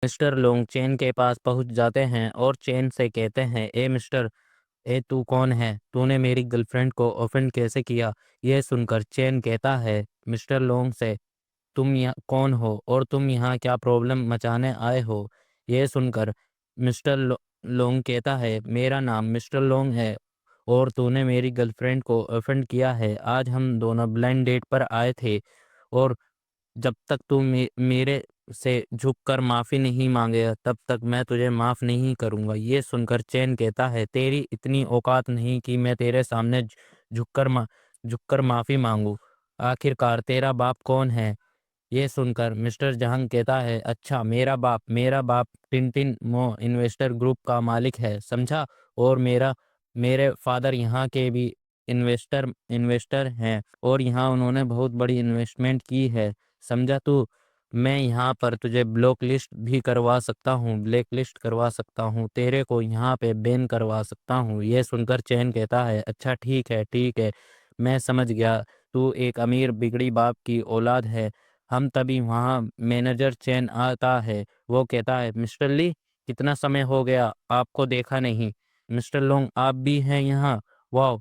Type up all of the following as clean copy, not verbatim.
Mister लोंग chain के पास पहुंच जाते हैं और चेन से कहते हैं, ए मिस्टर, ए तू कौन है? तूने मेरी गर्लफ्रेंड को ऑफेंड कैसे किया? यह सुनकर चेन कहता है मिस्टर लोंग से, तुम यहाँ कौन हो और तुम यहाँ क्या प्रॉब्लम मचाने आए हो? यह सुनकर मिस्टर लोंग कहता है, मेरा नाम मिस्टर लोंग है और तूने मेरी गर्लफ्रेंड को ऑफेंड किया है। आज हम दोनों ब्लाइंड डेट पर आए थे और जब तक तू मेरे से झुककर माफ़ी नहीं मांगेगा तब तक मैं तुझे माफ़ नहीं करूँगा। ये सुनकर चैन कहता है, तेरी इतनी औकात नहीं कि मैं तेरे सामने झुककर झुककर माफ़ी मांगूँ। आखिरकार तेरा बाप कौन है? ये सुनकर मिस्टर जहांग कहता है, अच्छा मेरा बाप टिनटिन मो इन्वेस्टर ग्रुप का मालिक है, समझा? और मेरे फादर यहाँ के भी इन्वेस्टर इन्वेस्टर हैं और यहाँ उन्होंने बहुत बड़ी इन्वेस्टमेंट की है, समझा तू? मैं यहाँ पर तुझे ब्लैक लिस्ट करवा सकता हूँ, तेरे को यहाँ पे बैन करवा सकता हूँ। ये सुनकर चैन कहता है, अच्छा ठीक है, मैं समझ गया, तू एक अमीर बिगड़ी बाप की औलाद है। हम तभी वहाँ मैनेजर चैन आता है। वो कहता है, मिस्टर ली, कितना समय हो गया आपको देखा नहीं। मिस्टर लोंग आप भी हैं यहाँ? वाह,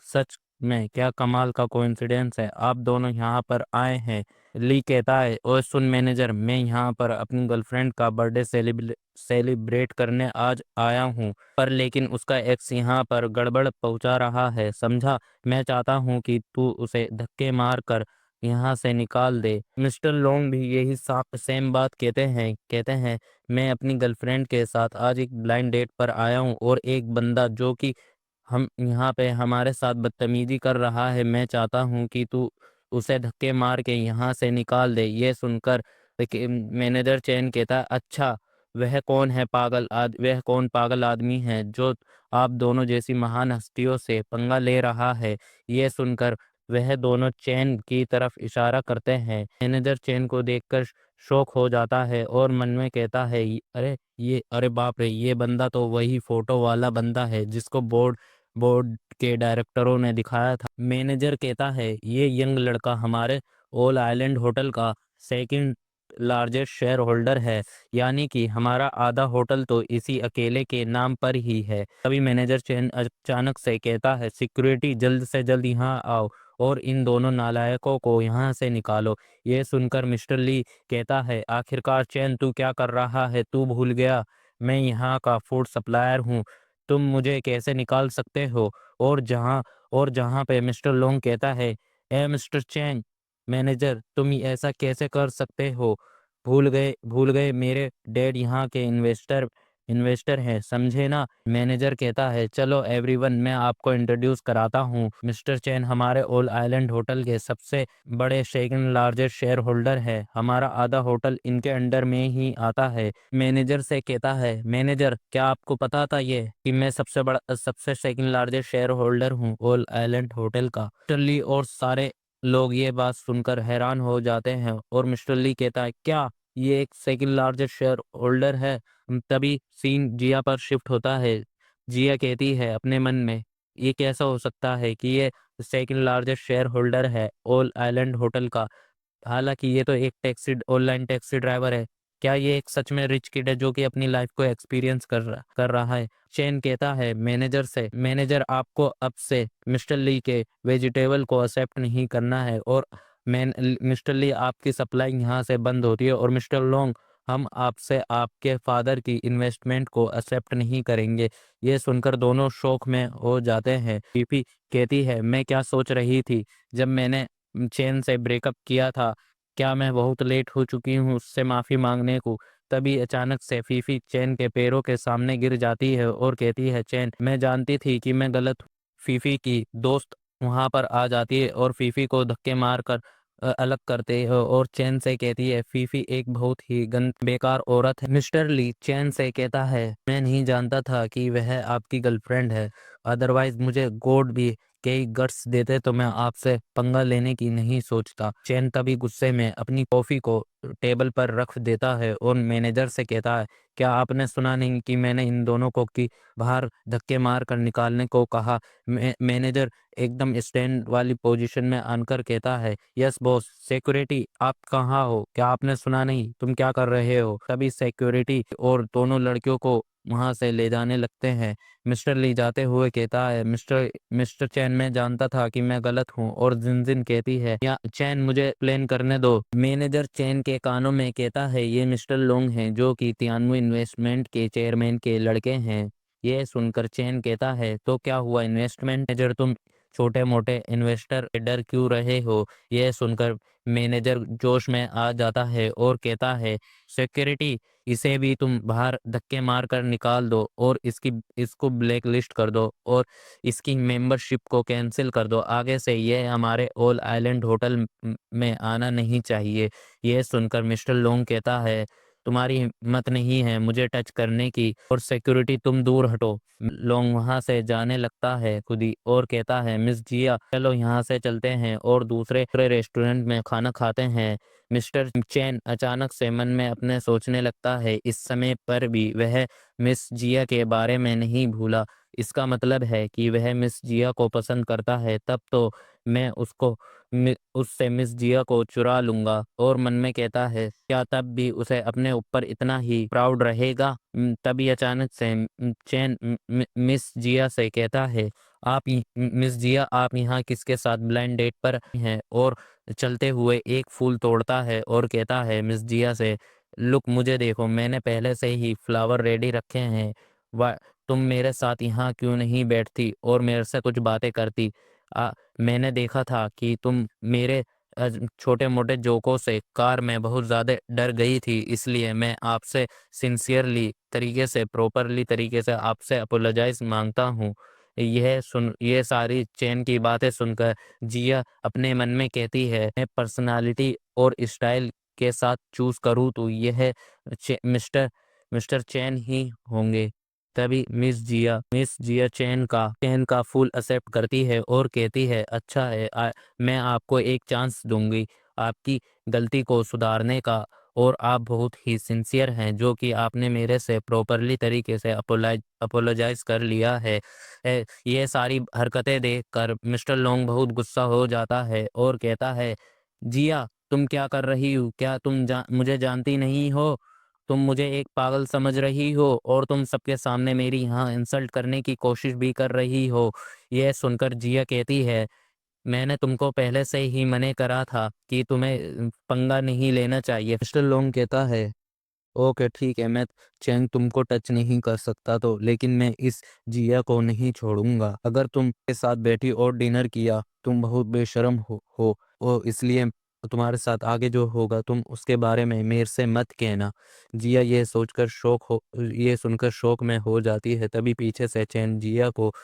सच में क्या कमाल का कोइंसिडेंस है, आप दोनों यहाँ पर आए हैं। ली कहता है, ओए सुन मैनेजर, मैं यहाँ पर अपनी गर्लफ्रेंड का बर्थडे सेलिब्रेट करने आज आया हूँ, पर लेकिन उसका एक्स यहाँ पर गड़बड़ पहुँचा रहा है, समझा? मैं चाहता हूँ कि तू उसे धक्के मार कर यहाँ से निकाल दे। मिस्टर लोंग भी यही सेम बात कहते हैं, मैं अपनी गर्लफ्रेंड के साथ आज एक ब्लाइंड डेट पर आया हूँ और एक बंदा जो कि हम यहाँ पे हमारे साथ बदतमीजी कर रहा है, मैं चाहता हूँ कि तू उसे धक्के मार के यहाँ से निकाल दे। ये सुनकर मैनेजर चैन कहता, अच्छा वह कौन पागल आदमी है जो आप दोनों जैसी महान हस्तियों से पंगा ले रहा है? ये सुनकर वह दोनों चैन की तरफ इशारा करते हैं। मैनेजर चैन को देखकर शौक हो जाता है और मन में कहता है, अरे बाप रे, ये बंदा तो वही फोटो वाला बंदा है जिसको बोर्ड बोर्ड के डायरेक्टरों ने दिखाया था। मैनेजर कहता है, ये यंग लड़का हमारे ऑल आइलैंड होटल का सेकंड लार्जेस्ट शेयर होल्डर है, यानी कि हमारा आधा होटल तो इसी अकेले के नाम पर ही है। तभी मैनेजर चैन अचानक से कहता है, सिक्योरिटी जल्द से जल्द यहाँ आओ और इन दोनों नालायकों को यहाँ से निकालो। ये सुनकर मिस्टर ली कहता है, आखिरकार चैन तू क्या कर रहा है? तू भूल गया मैं यहाँ का फूड सप्लायर हूँ, तुम मुझे कैसे निकाल सकते हो? और जहाँ पे मिस्टर लोंग कहता है, ए मिस्टर चैन, मैनेजर तुम ऐसा कैसे कर सकते हो? भूल गए मेरे डैड यहाँ के इन्वेस्टर इन्वेस्टर हैं, समझे ना? मैनेजर कहता है, चलो एवरीवन, मैं आपको इंट्रोड्यूस कराता हूँ। मिस्टर चैन हमारे ऑल आइलैंड होटल के सबसे बड़े सेकंड लार्जेस्ट शेयर होल्डर है, हमारा आधा होटल इनके अंडर में ही आता है। मैनेजर से कहता है, मैनेजर क्या आपको पता था ये कि मैं सबसे सेकंड लार्जेस्ट शेयर होल्डर हूँ ऑल आइलैंड होटल का? मिस्टर ली और सारे लोग ये बात सुनकर हैरान हो जाते हैं और मिस्टर ली कहता है, क्या ये एक सेकंड लार्जेस्ट शेयर होल्डर है? तभी सीन जिया पर शिफ्ट होता है। जिया कहती है अपने मन में, ये कैसा हो सकता है कि ये सेकंड लार्जेस्ट शेयर होल्डर है ऑल आइलैंड होटल का, हालांकि ये तो एक ऑनलाइन टैक्सी ड्राइवर है। क्या ये एक सच में रिच किड है जो कि अपनी लाइफ को एक्सपीरियंस कर रहा है? चेन कहता है मैनेजर से, मैनेजर आपको अब से मिस्टर ली के वेजिटेबल को एक्सेप्ट नहीं करना है और मिस्टर ली आपकी सप्लाई यहाँ से बंद होती है और मिस्टर लोंग, हम आपसे आपके फादर की इन्वेस्टमेंट को एक्सेप्ट नहीं करेंगे। ये सुनकर दोनों शौक में हो जाते हैं। पीपी कहती है, मैं क्या सोच रही थी जब मैंने चैन से ब्रेकअप किया था, क्या मैं बहुत लेट हो चुकी हूँ उससे माफ़ी मांगने को? तभी अचानक से फीफी चैन के पैरों के सामने गिर जाती है और कहती है, चैन मैं जानती थी कि मैं गलत हूँ। फीफी की दोस्त वहाँ पर आ जाती है और फीफी को धक्के मार कर अलग करते हैं और चैन से कहती है, फीफी एक बहुत ही बेकार औरत है। मिस्टर ली चैन से कहता है, मैं नहीं जानता था कि वह आपकी गर्लफ्रेंड है, अदरवाइज मुझे गॉड भी के ही गट्स देते तो मैं आपसे पंगा लेने की नहीं सोचता। चैन तभी गुस्से में अपनी कॉफी को टेबल पर रख देता है और मैनेजर से कहता है, क्या आपने सुना नहीं कि मैंने इन दोनों को कि बाहर धक्के मार कर निकालने को कहा? मैनेजर एकदम स्टैंड वाली पोजीशन में आकर कहता है, यस बॉस। सिक्योरिटी, आप कहाँ हो? क्या आपने सुना नहीं? तुम क्या कर रहे हो? तभी सिक्योरिटी और दोनों लड़कियों को वहां से ले जाने लगते हैं। मिस्टर ली जाते हुए कहता है, मिस्टर मिस्टर चैन, मैं जानता था कि मैं गलत हूँ। और जिनजिन कहती है, या चैन मुझे प्लेन करने दो। मैनेजर चैन के कानों में कहता है, ये मिस्टर लोंग हैं जो कि तियानवे इन्वेस्टमेंट के चेयरमैन के लड़के हैं। ये सुनकर चैन कहता है, तो क्या हुआ इन्वेस्टमेंट मैनेजर, तुम छोटे मोटे इन्वेस्टर डर क्यों रहे हो? यह सुनकर मैनेजर जोश में आ जाता है और कहता है, सिक्योरिटी, इसे भी तुम बाहर धक्के मार कर निकाल दो और इसको ब्लैक लिस्ट कर दो और इसकी मेंबरशिप को कैंसिल कर दो। आगे से ये हमारे ऑल आइलैंड होटल में आना नहीं चाहिए। ये सुनकर मिस्टर लोंग कहता है, तुम्हारी हिम्मत नहीं है मुझे टच करने की, और सिक्योरिटी तुम दूर हटो। लोंग वहां से जाने लगता है खुद ही और कहता है, मिस जिया, चलो यहाँ से चलते हैं और दूसरे रेस्टोरेंट में खाना खाते हैं। मिस्टर चैन अचानक से मन में अपने सोचने लगता है, इस समय पर भी वह मिस जिया के बारे में नहीं भूला। इसका मतलब है कि वह मिस जिया को पसंद करता है। तब तो मैं उससे मिस जिया को चुरा लूंगा। और मन में कहता है, क्या तब भी उसे अपने ऊपर इतना ही प्राउड रहेगा? तभी अचानक से चैन मिस जिया से कहता है, मिस जिया, आप यहाँ किसके साथ ब्लाइंड डेट पर हैं? और चलते हुए एक फूल तोड़ता है और कहता है मिस जिया से, लुक, मुझे देखो, मैंने पहले से ही फ्लावर रेडी रखे हैं। वा तुम मेरे साथ यहाँ क्यों नहीं बैठती और मेरे से कुछ बातें करती? मैंने देखा था कि तुम मेरे छोटे मोटे जोकों से कार में बहुत ज़्यादा डर गई थी, इसलिए मैं आपसे सिंसियरली तरीके से, प्रॉपरली तरीके से आपसे अपोलोजाइज मांगता हूँ। ये सारी चैन की बातें सुनकर जिया अपने मन में कहती है, मैं पर्सनालिटी और स्टाइल के साथ चूज करूँ तो यह मिस्टर मिस्टर चैन ही होंगे। तभी मिस जिया चैन का फुल एक्सेप्ट करती है और कहती है, अच्छा है, मैं आपको एक चांस दूंगी आपकी गलती को सुधारने का, और आप बहुत ही सिंसियर हैं जो कि आपने मेरे से प्रॉपरली तरीके से अपोलोजाइज कर लिया है। ये सारी हरकतें देखकर मिस्टर लोंग बहुत गुस्सा हो जाता है और कहता है, जिया, तुम क्या कर रही हो? क्या तुम मुझे जानती नहीं हो? तुम मुझे एक पागल समझ रही हो और तुम सबके सामने मेरी यहाँ इंसल्ट करने की कोशिश भी कर रही हो। यह सुनकर जिया कहती है, मैंने तुमको पहले से ही मना करा था कि तुम्हें पंगा नहीं लेना चाहिए। मिस्टर लोंग कहता है, ओके ठीक है, मैं चैन तुमको टच नहीं कर सकता तो, लेकिन मैं इस जिया को नहीं छोड़ूंगा। अगर तुम के साथ बैठी और डिनर किया, तुम बहुत बेशरम हो और इसलिए तुम्हारे साथ आगे जो होगा तुम उसके बारे में मेरे से मत कहना। जिया ये सुनकर शौक में हो जाती है। तभी पीछे से चैन जिया को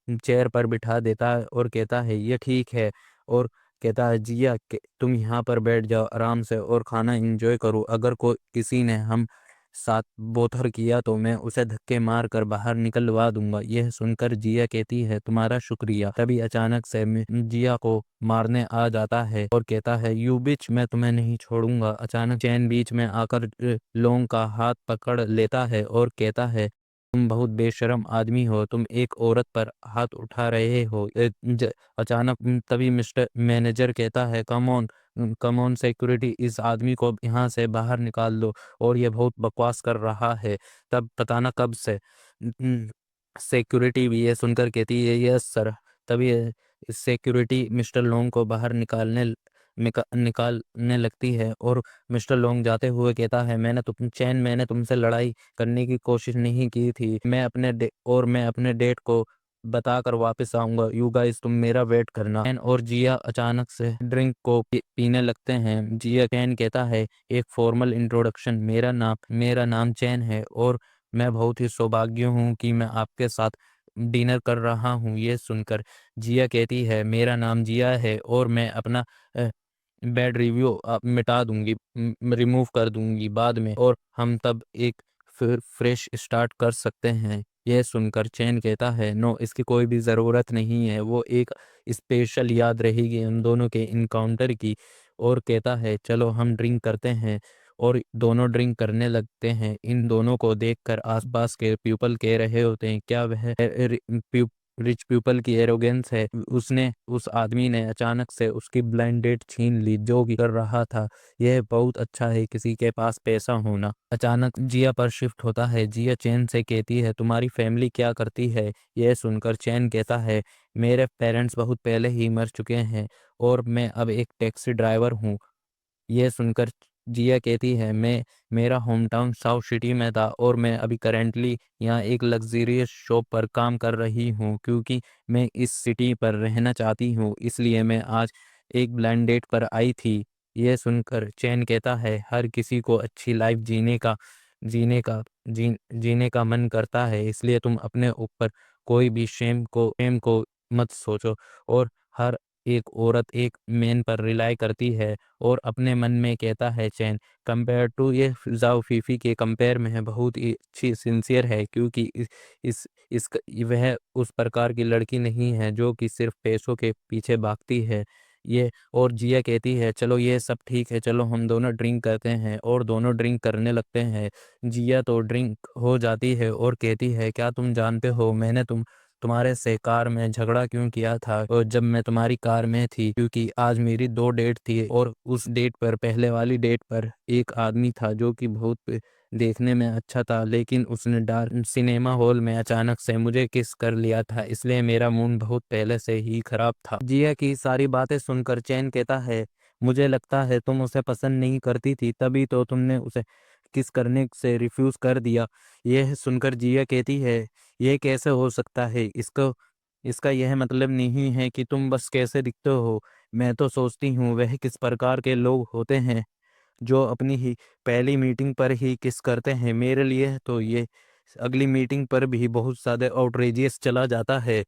चेयर पर बिठा देता है और कहता है, ये ठीक है। और कहता है, जिया तुम यहाँ पर बैठ जाओ आराम से और खाना एंजॉय करो। अगर कोई किसी ने हम साथ बोथर किया तो मैं उसे धक्के मार कर बाहर निकलवा दूंगा। यह सुनकर जिया कहती है, तुम्हारा शुक्रिया। तभी अचानक से जिया को मारने आ जाता है और कहता है, यू बिच, मैं तुम्हें नहीं छोड़ूंगा। अचानक चैन बीच में आकर लोंग का हाथ पकड़ लेता है और कहता है, तुम बहुत बेशरम आदमी हो, तुम एक औरत पर हाथ उठा रहे हो। अचानक तभी मिस्टर मैनेजर कहता है, कम ऑन सिक्योरिटी, इस आदमी को यहाँ से बाहर निकाल दो और ये बहुत बकवास कर रहा है। तब पता ना कब से सिक्योरिटी भी ये सुनकर कहती है, यस सर। तभी सिक्योरिटी मिस्टर लोंग को बाहर निकालने लगती है और मिस्टर लोंग जाते हुए कहता है, मैंने तुमसे लड़ाई करने की कोशिश नहीं की थी। मैं अपने डेट को बताकर वापस आऊंगा। यू गाइस, तुम मेरा वेट करना। चैन और जिया अचानक से ड्रिंक को पीने लगते हैं। जिया चैन कहता है, एक फॉर्मल इंट्रोडक्शन, मेरा नाम चैन है और मैं बहुत ही सौभाग्य हूँ कि मैं आपके साथ डिनर कर रहा हूँ। ये सुनकर जिया कहती है, मेरा नाम जिया है और मैं अपना बैड रिव्यू मिटा दूंगी, रिमूव कर दूंगी बाद में, और हम तब एक फिर फ्रेश स्टार्ट कर सकते हैं। यह सुनकर चैन कहता है, नो, इसकी कोई भी ज़रूरत नहीं है, वो एक स्पेशल याद रहेगी उन दोनों के इनकाउंटर की। और कहता है, चलो हम ड्रिंक करते हैं। और दोनों ड्रिंक करने लगते हैं। इन दोनों को देखकर आसपास के पीपल कह रहे होते हैं, क्या वह रिच पीपल की एरोगेंस है। उसने उस आदमी ने अचानक से उसकी ब्लाइंड डेट छीन ली जो कि कर रहा था। यह बहुत अच्छा है किसी के पास पैसा होना। अचानक जिया पर शिफ्ट होता है। जिया चैन से कहती है, तुम्हारी फैमिली क्या करती है। यह सुनकर चैन कहता है, मेरे पेरेंट्स बहुत पहले ही मर चुके हैं और मैं अब एक टैक्सी ड्राइवर हूँ। ये सुनकर जिया कहती है, मैं मेरा होम टाउन साउथ सिटी में था और मैं अभी करेंटली यहाँ एक लग्जरियस शॉप पर काम कर रही हूँ क्योंकि मैं इस सिटी पर रहना चाहती हूँ, इसलिए मैं आज एक ब्लाइंड डेट पर आई थी। यह सुनकर चैन कहता है, हर किसी को अच्छी लाइफ जीने का मन करता है, इसलिए तुम अपने ऊपर कोई भी शेम को मत सोचो। और हर एक औरत एक मैन पर रिलाई करती है। और अपने मन में कहता है चैन, कंपेयर टू ये जाओ फीफी के कंपेयर में है, बहुत ही अच्छी सिंसियर है क्योंकि इस वह उस प्रकार की लड़की नहीं है जो कि सिर्फ पैसों के पीछे भागती है। ये और जिया कहती है, चलो ये सब ठीक है, चलो हम दोनों ड्रिंक करते हैं। और दोनों ड्रिंक करने लगते हैं। जिया तो ड्रिंक हो जाती है और कहती है, क्या तुम जानते हो मैंने तुम्हारे से कार में झगड़ा क्यों किया था, और जब मैं तुम्हारी कार में थी, क्योंकि आज मेरी 2 डेट थी और उस डेट पर, पहले वाली डेट पर, एक आदमी था जो कि बहुत देखने में अच्छा था, लेकिन उसने डार्क सिनेमा हॉल में अचानक से मुझे किस कर लिया था, इसलिए मेरा मूड बहुत पहले से ही खराब था। जिया की सारी बातें सुनकर चैन कहता है, मुझे लगता है तुम उसे पसंद नहीं करती थी, तभी तो तुमने उसे किस करने से रिफ्यूज कर दिया। यह सुनकर जिया कहती है, ये कैसे हो सकता है, इसको इसका यह मतलब नहीं है कि तुम बस कैसे दिखते हो। मैं तो सोचती हूँ वह किस प्रकार के लोग होते हैं जो अपनी ही पहली मीटिंग पर ही किस करते हैं। मेरे लिए तो ये अगली मीटिंग पर भी बहुत ज़्यादा आउटरेजियस चला जाता है।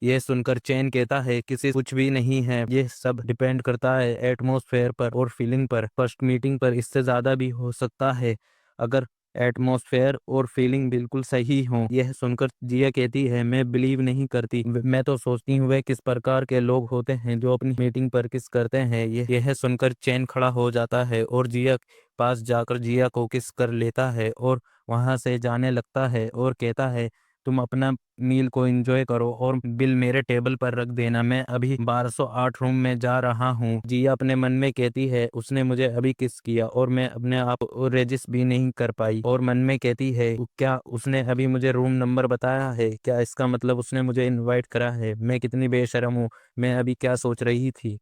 यह सुनकर चैन कहता है, किसी कुछ भी नहीं है, ये सब डिपेंड करता है एटमॉस्फेयर पर और फीलिंग पर। फर्स्ट मीटिंग पर इससे ज़्यादा भी हो सकता है अगर एटमॉस्फेयर और फीलिंग बिल्कुल सही हो। यह सुनकर जिया कहती है, मैं बिलीव नहीं करती, मैं तो सोचती हूँ वह किस प्रकार के लोग होते हैं जो अपनी मीटिंग पर किस करते हैं। यह सुनकर चैन खड़ा हो जाता है और जिया पास जाकर जिया को किस कर लेता है और वहां से जाने लगता है और कहता है, तुम अपना मील को एंजॉय करो और बिल मेरे टेबल पर रख देना, मैं अभी 1208 रूम में जा रहा हूँ। जिया अपने मन में कहती है, उसने मुझे अभी किस किया और मैं अपने आप को रेजिस्ट भी नहीं कर पाई। और मन में कहती है, क्या उसने अभी मुझे रूम नंबर बताया है, क्या इसका मतलब उसने मुझे इनवाइट करा है, मैं कितनी बेशर्म हूँ, मैं अभी क्या सोच रही थी।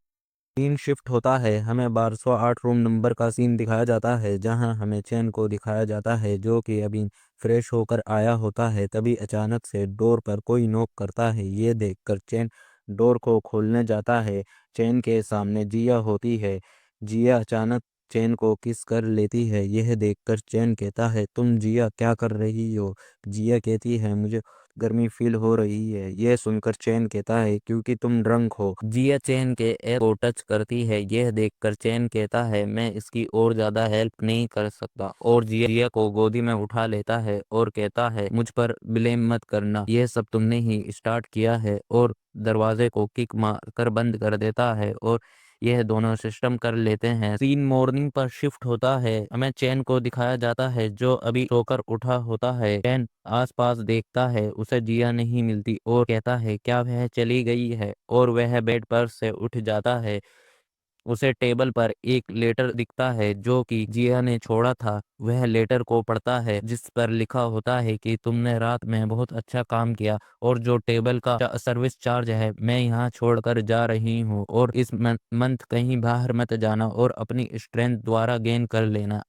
सीन शिफ्ट होता है, हमें 1208 रूम नंबर का सीन दिखाया जाता है जहां हमें चैन को दिखाया जाता है जो कि अभी फ्रेश होकर आया होता है। तभी अचानक से डोर पर कोई नॉक करता है। ये देखकर चैन डोर को खोलने जाता है। चैन के सामने जिया होती है। जिया अचानक चैन को किस कर लेती है। यह देखकर चैन कहता है, तुम जिया क्या कर रही हो। जिया कहती है, मुझे गर्मी फील हो रही है। यह सुनकर चैन कहता है, क्योंकि तुम ड्रंक हो। जिया चैन के एर को टच करती है। यह देखकर चैन कहता है, मैं इसकी और ज्यादा हेल्प नहीं कर सकता। और जिया को गोदी में उठा लेता है और कहता है, मुझ पर ब्लेम मत करना, यह सब तुमने ही स्टार्ट किया है। और दरवाजे को किक मार कर बंद कर देता है और यह दोनों सिस्टम कर लेते हैं। सीन मॉर्निंग पर शिफ्ट होता है। हमें चैन को दिखाया जाता है जो अभी सोकर उठा होता है। चैन आसपास देखता है, उसे जिया नहीं मिलती और कहता है, क्या वह चली गई है। और वह बेड पर से उठ जाता है। उसे टेबल पर एक लेटर दिखता है जो कि जिया ने छोड़ा था। वह लेटर को पढ़ता है जिस पर लिखा होता है कि तुमने रात में बहुत अच्छा काम किया और जो टेबल का सर्विस चार्ज है मैं यहाँ छोड़कर जा रही हूँ, और इस मंथ कहीं बाहर मत जाना और अपनी स्ट्रेंथ द्वारा गेन कर लेना,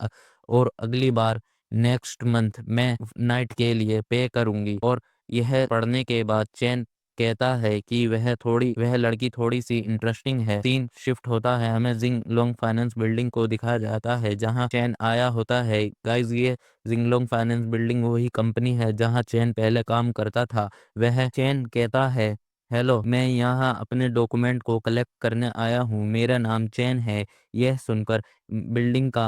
और अगली बार नेक्स्ट मंथ मैं नाइट के लिए पे करूंगी। और यह पढ़ने के बाद चैन कहता है कि वह लड़की थोड़ी सी इंटरेस्टिंग है। सीन शिफ्ट होता है, हमें जिंग लोंग फाइनेंस बिल्डिंग को दिखाया जाता है जहां चैन आया होता है। गाइस, ये जिंग लोंग फाइनेंस बिल्डिंग वही कंपनी है जहां चैन पहले काम करता था। वह चैन कहता है, हेलो, मैं यहाँ अपने डॉक्यूमेंट को कलेक्ट करने आया हूँ, मेरा नाम चैन है। यह सुनकर बिल्डिंग का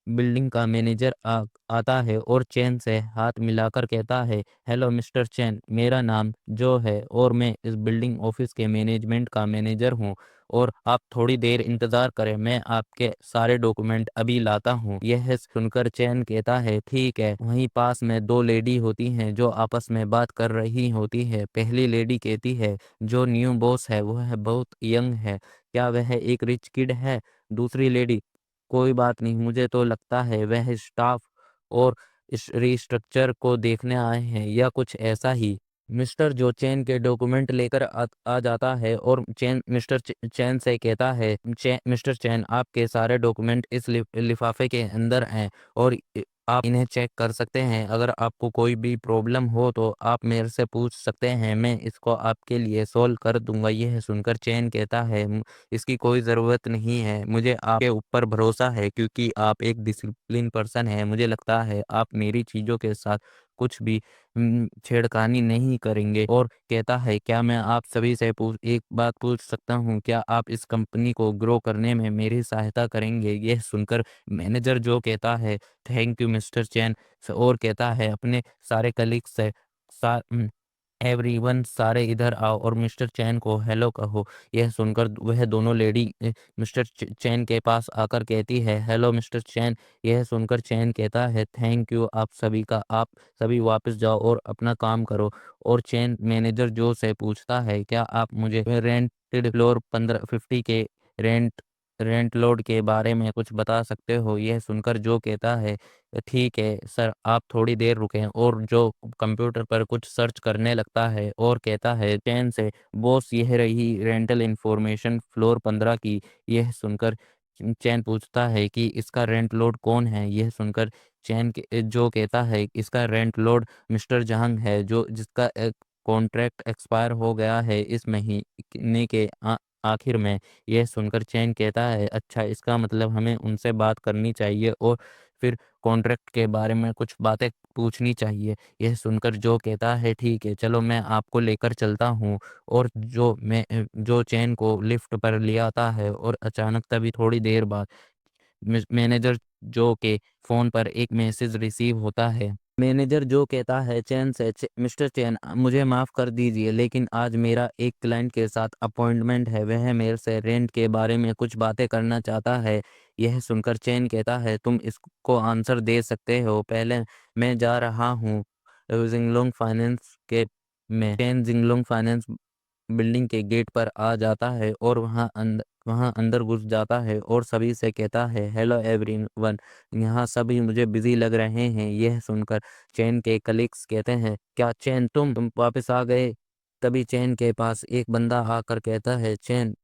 बिल्डिंग का मैनेजर आता है और चैन से हाथ मिलाकर कहता है, हेलो मिस्टर चैन, मेरा नाम जो है और मैं इस बिल्डिंग ऑफिस के मैनेजमेंट का मैनेजर हूँ और आप थोड़ी देर इंतज़ार करें, मैं आपके सारे डॉक्यूमेंट अभी लाता हूँ। यह सुनकर चैन कहता है, ठीक है। वहीं पास में दो लेडी होती हैं जो आपस में बात कर रही होती है। पहली लेडी कहती है, जो न्यू बॉस है वह बहुत यंग है, क्या वह एक रिच किड है? दूसरी लेडी, कोई बात नहीं, मुझे तो लगता है वह स्टाफ और इस रिस्ट्रक्चर को देखने आए हैं या कुछ ऐसा ही। मिस्टर जो चैन के डॉक्यूमेंट लेकर आ जाता है और चैन मिस्टर चैन से कहता है, मिस्टर चैन, आपके सारे डॉक्यूमेंट इस लिफाफे के अंदर हैं और आप इन्हें चेक कर सकते हैं। अगर आपको कोई भी प्रॉब्लम हो तो आप मेरे से पूछ सकते हैं, मैं इसको आपके लिए सॉल्व कर दूंगा। यह सुनकर चैन कहता है, इसकी कोई ज़रूरत नहीं है, मुझे आपके ऊपर भरोसा है क्योंकि आप एक डिसिप्लिन पर्सन हैं। मुझे लगता है आप मेरी चीज़ों के साथ कुछ भी छेड़खानी नहीं करेंगे। और कहता है, क्या मैं आप सभी से एक बात पूछ सकता हूँ, क्या आप इस कंपनी को ग्रो करने में मेरी सहायता करेंगे? यह सुनकर मैनेजर जो कहता है, थैंक यू मिस्टर चैन, और कहता है अपने सारे कलीग से, एवरीवन सारे इधर आओ और मिस्टर चैन को हेलो कहो। यह सुनकर वह दोनों लेडी मिस्टर चैन के पास आकर कहती है, हेलो मिस्टर चैन। यह सुनकर चैन कहता है, थैंक यू आप सभी का, आप सभी वापस जाओ और अपना काम करो। और चैन मैनेजर जो से पूछता है, क्या आप मुझे रेंटेड फ्लोर 1550 के रेंट रेंट लोड के बारे में कुछ बता सकते हो? यह सुनकर जो कहता है, ठीक है सर, आप थोड़ी देर रुकें, और जो कंप्यूटर पर कुछ सर्च करने लगता है और कहता है चैन से, बॉस यह रही रेंटल इंफॉर्मेशन फ्लोर 15 की। यह सुनकर चैन पूछता है कि इसका रेंट लोड कौन है? यह सुनकर चैन जो कहता है, इसका रेंट लोड मिस्टर जहांग है, जो जिसका कॉन्ट्रैक्ट एक्सपायर हो गया है इस महीने के आखिर में। यह सुनकर चैन कहता है, अच्छा, इसका मतलब हमें उनसे बात करनी चाहिए और फिर कॉन्ट्रैक्ट के बारे में कुछ बातें पूछनी चाहिए। यह सुनकर जो कहता है, ठीक है, चलो मैं आपको लेकर चलता हूँ। और जो चैन को लिफ्ट पर ले आता है और अचानक तभी थोड़ी देर बाद मैनेजर जो के फ़ोन पर एक मैसेज रिसीव होता है। मैनेजर जो कहता है चैन से, मिस्टर चैन, मुझे माफ़ कर दीजिए लेकिन आज मेरा एक क्लाइंट के साथ अपॉइंटमेंट है, वह मेरे से रेंट के बारे में कुछ बातें करना चाहता है। यह सुनकर चैन कहता है, तुम इसको आंसर दे सकते हो, पहले मैं जा रहा हूँ। जिंगलोंग फाइनेंस के में चैन जिंगलोंग फाइनेंस बिल्डिंग के गेट पर आ जाता है और वहाँ अंदर घुस जाता है और सभी से कहता है, हेलो एवरीवन, यहाँ सभी मुझे बिजी लग रहे हैं। यह सुनकर चैन के कलीग्स कहते हैं, क्या चैन तुम वापस आ गए? तभी चैन के पास एक बंदा आकर कहता है, चैन,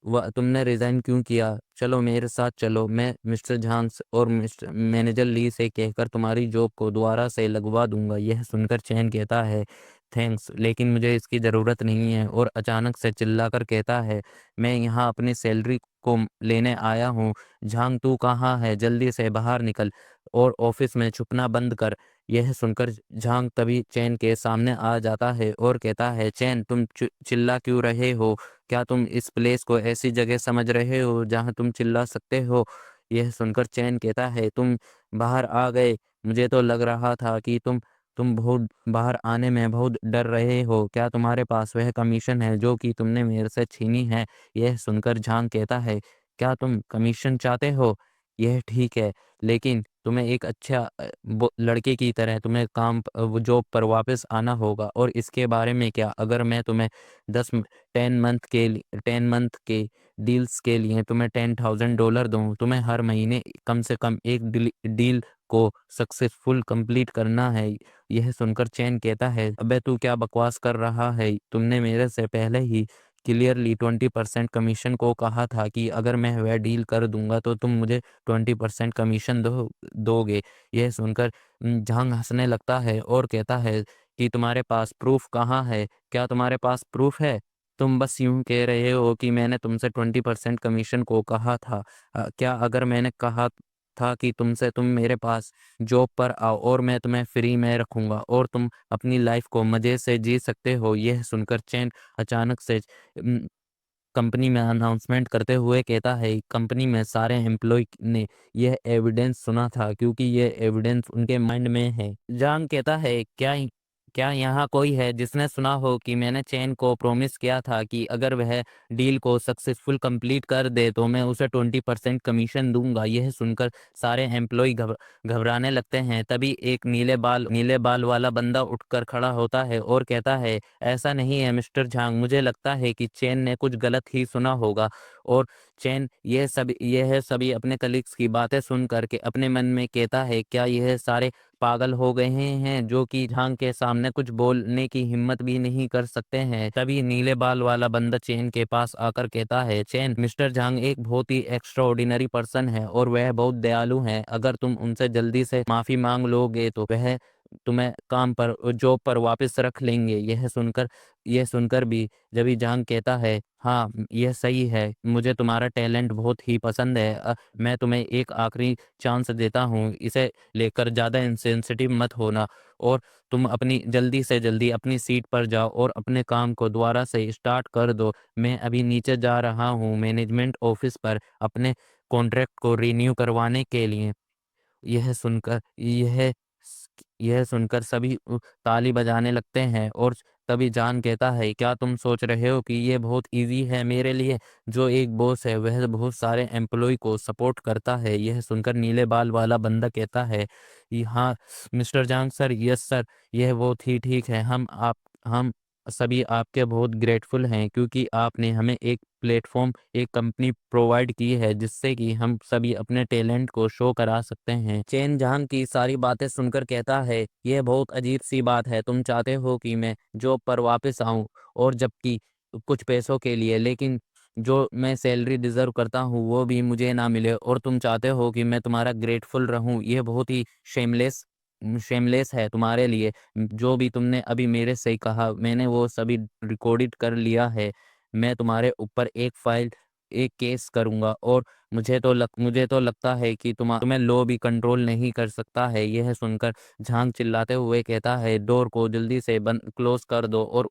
तुमने रिजाइन क्यों किया? चलो मेरे साथ चलो, मैं मिस्टर झांग्स और मिस्टर मैनेजर ली से कहकर तुम्हारी जॉब को दोबारा से लगवा दूंगा। यह सुनकर चैन कहता है, थैंक्स, लेकिन मुझे इसकी ज़रूरत नहीं है, और अचानक से चिल्लाकर कहता है, मैं यहाँ अपनी सैलरी को लेने आया हूँ। झांग, तू कहाँ है? जल्दी से बाहर निकल और ऑफिस में छुपना बंद कर। यह सुनकर झांग तभी चैन के सामने आ जाता है और कहता है, चैन, तुम चिल्ला क्यों रहे हो? क्या तुम इस प्लेस को ऐसी जगह समझ रहे हो जहाँ तुम चिल्ला सकते हो? यह सुनकर चैन कहता है, तुम बाहर आ गए, मुझे तो लग रहा था कि तुम बहुत बाहर आने में बहुत डर रहे हो। क्या तुम्हारे पास वह कमीशन है जो कि तुमने मेरे से छीनी है? यह सुनकर झांग कहता है, क्या तुम कमीशन चाहते हो? यह ठीक है, लेकिन तुम्हें एक अच्छा लड़के की तरह तुम्हें वो जॉब पर वापस आना होगा। और इसके बारे में क्या, अगर मैं तुम्हें 10 मंथ के डील्स के लिए तुम्हें $10,000 दूं, तुम्हें हर महीने कम से कम एक डील को सक्सेसफुल कंप्लीट करना है। यह सुनकर चैन कहता है, अबे तू क्या बकवास कर रहा है? तुमने मेरे से पहले ही क्लियरली 20% कमीशन को कहा था कि अगर मैं वह डील कर दूंगा तो तुम मुझे 20% कमीशन दोगे। यह सुनकर झांग हंसने लगता है और कहता है कि तुम्हारे पास प्रूफ कहाँ है? क्या तुम्हारे पास प्रूफ है? तुम बस यूं कह रहे हो कि मैंने तुमसे 20% कमीशन को कहा था। क्या अगर मैंने कहा था कि तुम मेरे पास जॉब पर आओ और मैं तुम्हें फ्री में रखूंगा और तुम अपनी लाइफ को मज़े से जी सकते हो? यह सुनकर चैन अचानक से कंपनी में अनाउंसमेंट करते हुए कहता है कंपनी में सारे एम्प्लॉय ने यह एविडेंस सुना था क्योंकि यह एविडेंस उनके माइंड में है। जांग कहता है क्या क्या यहाँ कोई है जिसने सुना हो कि मैंने चैन को प्रॉमिस किया था कि अगर वह डील को सक्सेसफुल कंप्लीट कर दे तो मैं उसे 20% कमीशन दूंगा। यह सुनकर सारे एम्प्लॉय घबराने लगते हैं। तभी एक नीले बाल वाला बंदा उठकर खड़ा होता है और कहता है ऐसा नहीं है मिस्टर झांग, मुझे लगता है कि चैन ने कुछ गलत ही सुना होगा। और चैन यह सभी अपने कलीग्स की बातें सुन करके अपने मन में कहता है क्या यह सारे पागल हो गए हैं जो कि झांग के सामने कुछ बोलने की हिम्मत भी नहीं कर सकते हैं। तभी नीले बाल वाला बंदा चैन के पास आकर कहता है चैन, मिस्टर झांग एक बहुत ही एक्स्ट्रा ऑर्डिनरी पर्सन है और वह बहुत दयालु हैं। अगर तुम उनसे जल्दी से माफी मांग लोगे तो वह तुम्हें काम पर जॉब पर वापस रख लेंगे। यह सुनकर भी जब भी झांग कहता है हाँ यह सही है, मुझे तुम्हारा टैलेंट बहुत ही पसंद है। मैं तुम्हें एक आखिरी चांस देता हूँ, इसे लेकर ज़्यादा इंसेंसिटिव मत होना और तुम अपनी जल्दी से जल्दी अपनी सीट पर जाओ और अपने काम को दोबारा से स्टार्ट कर दो। मैं अभी नीचे जा रहा हूँ मैनेजमेंट ऑफिस पर अपने कॉन्ट्रैक्ट को रिन्यू करवाने के लिए। यह सुनकर यह सुनकर सभी ताली बजाने लगते हैं और तभी जान कहता है क्या तुम सोच रहे हो कि ये बहुत इजी है मेरे लिए? जो एक बॉस है वह बहुत सारे एम्प्लॉय को सपोर्ट करता है। यह सुनकर नीले बाल वाला बंदा कहता है हाँ मिस्टर जांग सर, यस सर, यह बहुत ही ठीक है। हम सभी आपके बहुत ग्रेटफुल हैं क्योंकि आपने हमें एक प्लेटफॉर्म, एक कंपनी प्रोवाइड की है जिससे कि हम सभी अपने टैलेंट को शो करा सकते हैं। चेन जहांग की सारी बातें सुनकर कहता है यह बहुत अजीब सी बात है, तुम चाहते हो कि मैं जॉब पर वापस आऊं और जबकि कुछ पैसों के लिए, लेकिन जो मैं सैलरी डिजर्व करता हूं वो भी मुझे ना मिले, और तुम चाहते हो कि मैं तुम्हारा ग्रेटफुल रहूं। यह बहुत ही शेमलेस शेमलेस है तुम्हारे लिए। जो भी तुमने अभी मेरे से कहा मैंने वो सभी रिकॉर्डेड कर लिया है। मैं तुम्हारे ऊपर एक केस करूंगा और मुझे तो लगता है कि तुम्हें लो भी कंट्रोल नहीं कर सकता है। यह सुनकर झांग चिल्लाते हुए कहता है डोर को जल्दी से बंद क्लोज कर दो और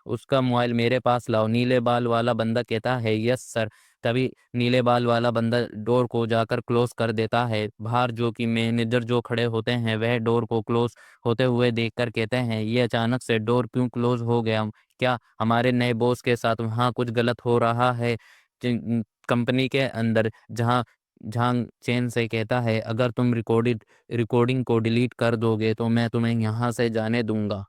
उसका मोबाइल मेरे पास लाओ। नीले बाल वाला बंदा कहता है यस सर। तभी नीले बाल वाला बंदा डोर को जाकर क्लोज कर देता है। बाहर जो कि मैनेजर जो खड़े होते हैं वह डोर को क्लोज होते हुए देखकर कहते हैं ये अचानक से डोर क्यों क्लोज हो गया? क्या हमारे नए बॉस के साथ वहाँ कुछ गलत हो रहा है कंपनी के अंदर? जहाँ झांग चैन से कहता है अगर तुम रिकॉर्डिंग को डिलीट कर दोगे तो मैं तुम्हें यहाँ से जाने दूंगा।